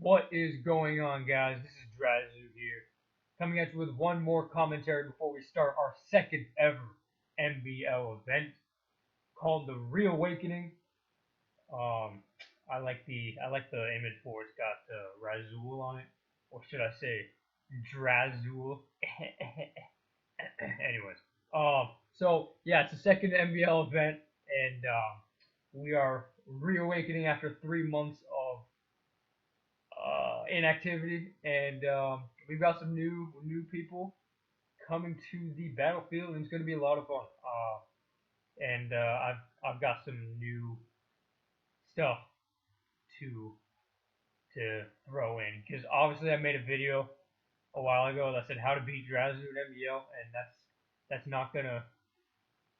What is going on, guys? This is Drazu here, coming at you with one more commentary before we start our second ever MBL event called the Reawakening. Um, I like the image for it. It's got Razul on it, or should I say Drazul? Anyways, so yeah, it's the second MBL event, and we are reawakening after 3 months of inactivity, and we've got some new people coming to the battlefield, and it's going to be a lot of fun. And I've got some new stuff to to throw in because obviously I made a video a while ago that said how to beat Drazu in MBL, and that's not gonna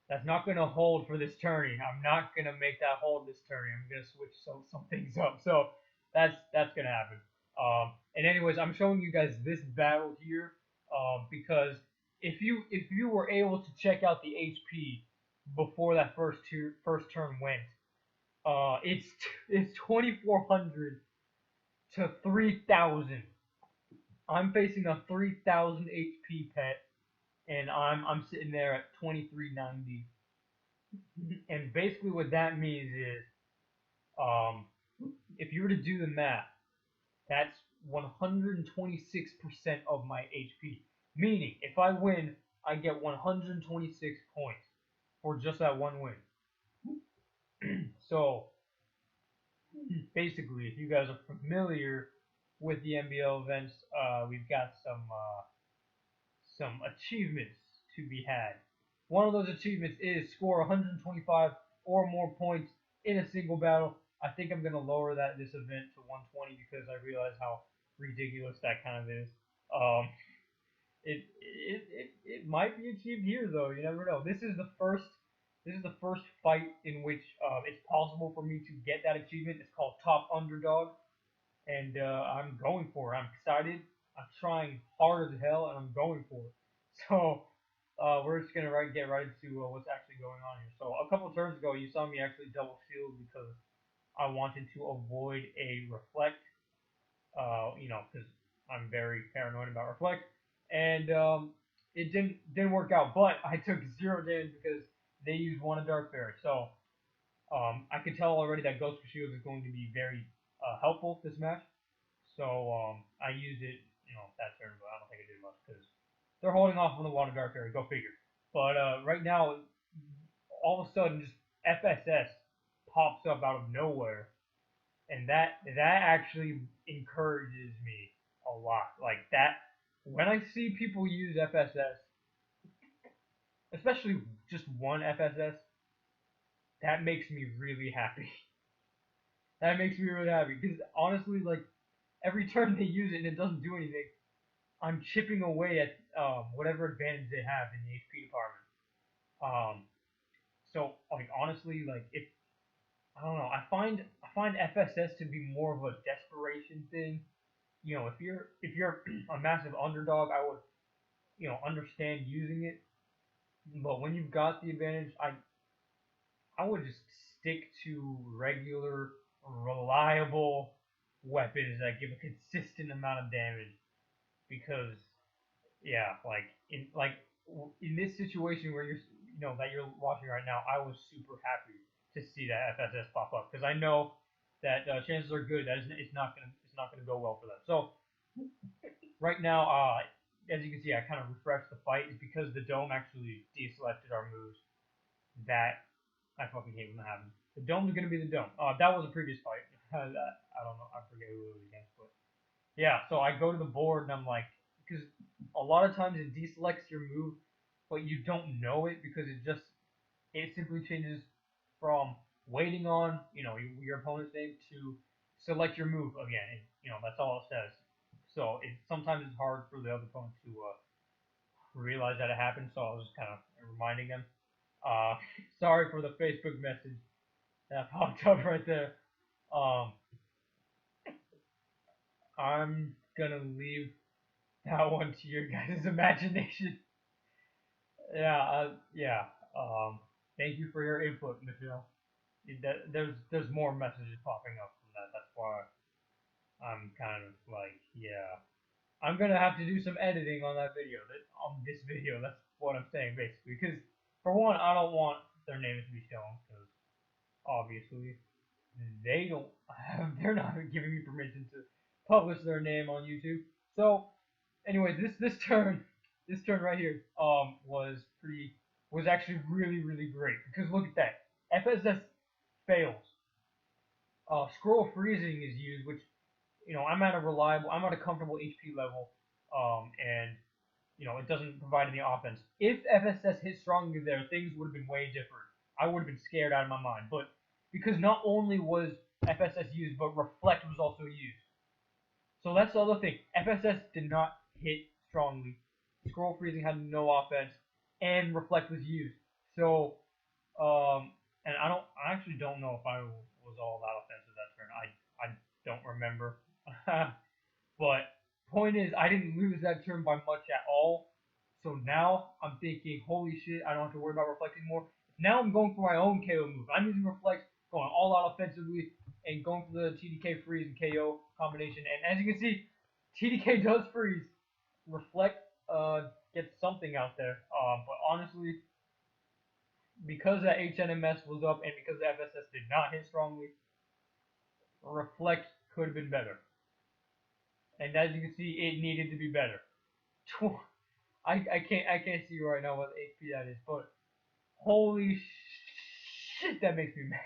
that's not gonna hold for this tourney. I'm not gonna make that hold this tourney. I'm gonna switch some things up. So that's gonna happen. And anyways, I'm showing you guys this battle here because if you were able to check out the HP before that first turn went, it's 2400 to 3000. I'm facing a 3000 HP pet, and I'm sitting there at 2390. And basically, what that means is, um, if you were to do the math, that's 126% of my HP. Meaning, if I win, I get 126 points for just that one win. So, basically, if you guys are familiar with the MBL events, we've got some achievements to be had. One of those achievements is score 125 or more points in a single battle. I think I'm gonna lower that this event to 120 because I realize how ridiculous that kind of is. Um, it might be achieved here though. You never know. This is the first fight in which it's possible for me to get that achievement. It's called Top Underdog, and I'm going for it. I'm excited. I'm trying hard as hell, and I'm going for it. So we're just gonna get right into what's actually going on here. So a couple turns ago, you saw me actually double shield because I wanted to avoid a reflect. Because I'm very paranoid about reflect, and it didn't work out. But I took 0 damage because they used one of Dark Fairy. So I could tell already that Ghost of Shields is going to be very helpful this match. So I used it, that turn, but I don't think it did much because they're holding off on the Water Dark Fairy. Go figure. But right now, all of a sudden, just FSS pops up out of nowhere, and that actually encourages me a lot. Like that, when I see people use FSS, especially just one FSS, that makes me really happy. That makes me really happy because honestly, like every turn they use it and it doesn't do anything, I'm chipping away at whatever advantage they have in the HP department. Um, so like honestly, like if I don't know, I find FSS to be more of a desperation thing. If you're a massive underdog, I would understand using it. But when you've got the advantage, I would just stick to regular, reliable weapons that give a consistent amount of damage because yeah, in this situation where that you're watching right now, I was super happy to see that FSS pop up because I know that chances are good that it's not gonna go well for them. So right now, as you can see, I kind of refreshed the fight. Is because the dome actually deselected our moves. That I fucking hate when that happens. The dome is gonna be the dome. That was a previous fight. I don't know. I forget who it was against, but yeah. So I go to the board and I'm like, because a lot of times it deselects your move, but you don't know it because it simply changes from waiting on your opponent's name to select your move again. That's all it says. So sometimes it's hard for the other opponent to realize that it happened. So I was just kind of reminding them. Uh, Sorry for the Facebook message that popped up right there. Um, I'm gonna leave that one to your guys' imagination. Yeah. Um, Thank you for your input, Michelle. There's more messages popping up from that. That's why I'm kind of like, yeah, I'm gonna have to do some editing on that video. On this video, that's what I'm saying basically. Because for one, I don't want their names to be shown because obviously they don't have, they're not giving me permission to publish their name on YouTube. So, anyways, this turn right here, was actually really great because look at that. FSS fails. Scroll freezing is used, which I'm at a comfortable HP level, and it doesn't provide any offense. If FSS hit strongly there, things would have been way different. I would have been scared out of my mind. But because not only was FSS used, but Reflect was also used. So that's the other thing. FSS did not hit strongly. Scroll freezing had no offense, and Reflect was used. So, and I actually don't know if I was all that offensive that turn. I don't remember. But point is, I didn't lose that turn by much at all. So now I'm thinking, holy shit, I don't have to worry about Reflect anymore. Now I'm going for my own KO move. I'm using Reflect, going all out offensively, and going for the TDK freeze and KO combination. And as you can see, TDK does freeze. Reflect gets something out there. But honestly, because that HNMS was up and because the FSS did not hit strongly, Reflect could have been better. And as you can see, it needed to be better. I can't see right now what HP that is, but holy shit, that makes me mad.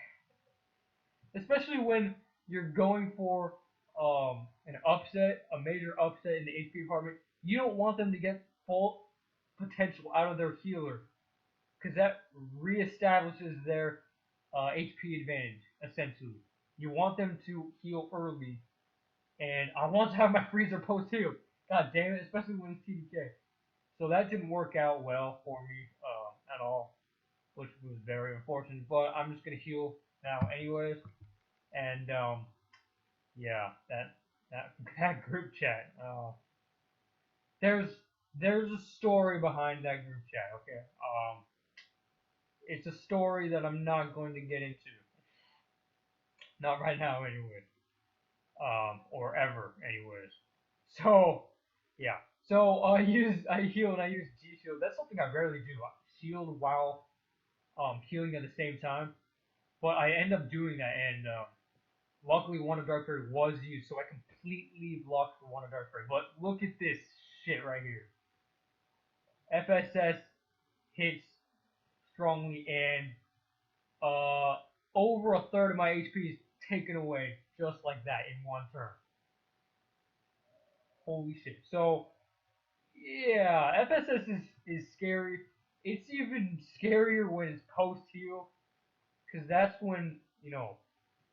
Especially when you're going for an upset, a major upset in the HP department. You don't want them to get full potential out of their healer, because that reestablishes their HP advantage, essentially. You want them to heal early, and I want to have my freezer post heal. God damn it, especially when it's TDK. So that didn't work out well for me at all, which was very unfortunate. But I'm just gonna heal now, anyways. And yeah, that group chat. There's a story behind that group chat. Okay. It's a story that I'm not going to get into. Not right now, anyways. Or ever, anyways. So, yeah. So I heal and I use G shield. That's something I rarely do. I shield while healing at the same time. But I end up doing that, and luckily one of Dark Fairy was used, so I completely blocked for one of Dark Fairy. But look at this shit right here. FSS hits strongly, and over a third of my HP is taken away just like that in one turn. Holy shit. So, yeah, FSS is scary. It's even scarier when it's post-heal, because that's when,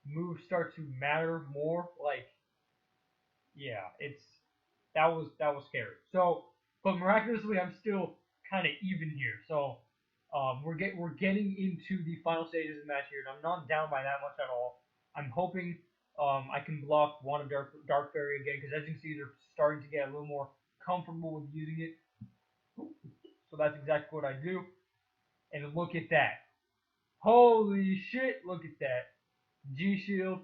moves start to matter more. Like, yeah, that was scary. So, but miraculously, I'm still kind of even here. So, we're getting into the final stages of the match here, and I'm not down by that much at all. I'm hoping I can block one of Dark Fairy again, because as you can see, they're starting to get a little more comfortable with using it. So that's exactly what I do. And look at that. Holy shit, look at that. G Shield.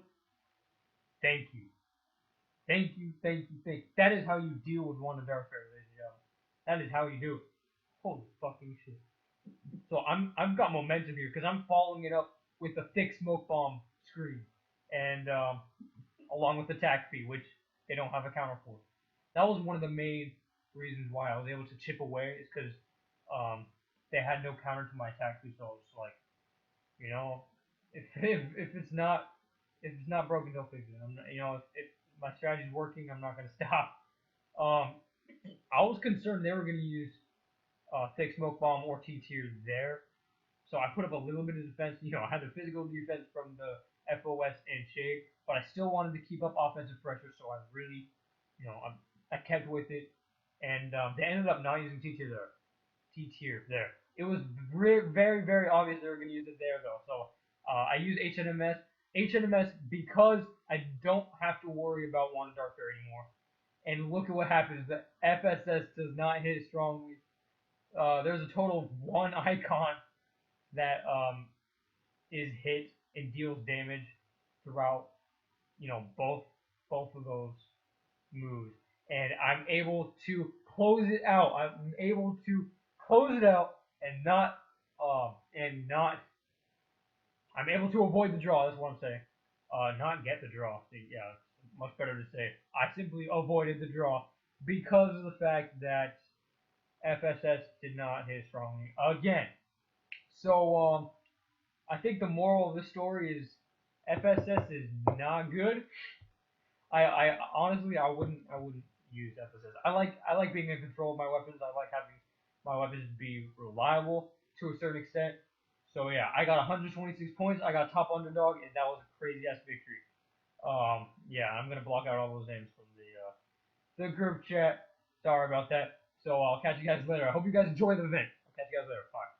Thank you. Thank you. That is how you deal with one of Dark Fairy, ladies and gentlemen. That is how you do it. Holy fucking shit. So I've got momentum here because I'm following it up with the thick smoke bomb screen, and along with attack fee, which they don't have a counter for. That was one of the main reasons why I was able to chip away, is because they had no counter to my attack fee. So I was like, if it's not broken, don't fix it. I'm not, if my strategy's working, I'm not gonna stop. I was concerned they were gonna use thick smoke bomb or T tier there, so I put up a little bit of defense. I had the physical defense from the FOS and Shade, but I still wanted to keep up offensive pressure, so I really, I kept with it, and they ended up not using T tier there. It was very obvious they were going to use it there, though. So I use HNMS because I don't have to worry about one Dark Fairy anymore. And look at what happens. The FSS does not hit strongly. There's a total of one icon that is hit and deals damage throughout, both both of those moves, and I'm able to close it out. I'm able to close it out and not. I'm able to avoid the draw. That's what I'm saying. Not get the draw. See, yeah, it's much better to say. I simply avoided the draw because of the fact that FSS did not hit strongly again. So I think the moral of the story is FSS is not good. I honestly I wouldn't use FSS. I like being in control of my weapons. I like having my weapons be reliable to a certain extent. So yeah, I got 126 points. I got top underdog, and that was a crazy ass victory. Yeah, I'm gonna block out all those names from the group chat. Sorry about that. So I'll catch you guys later. I hope you guys enjoy the event. I'll catch you guys later. Bye.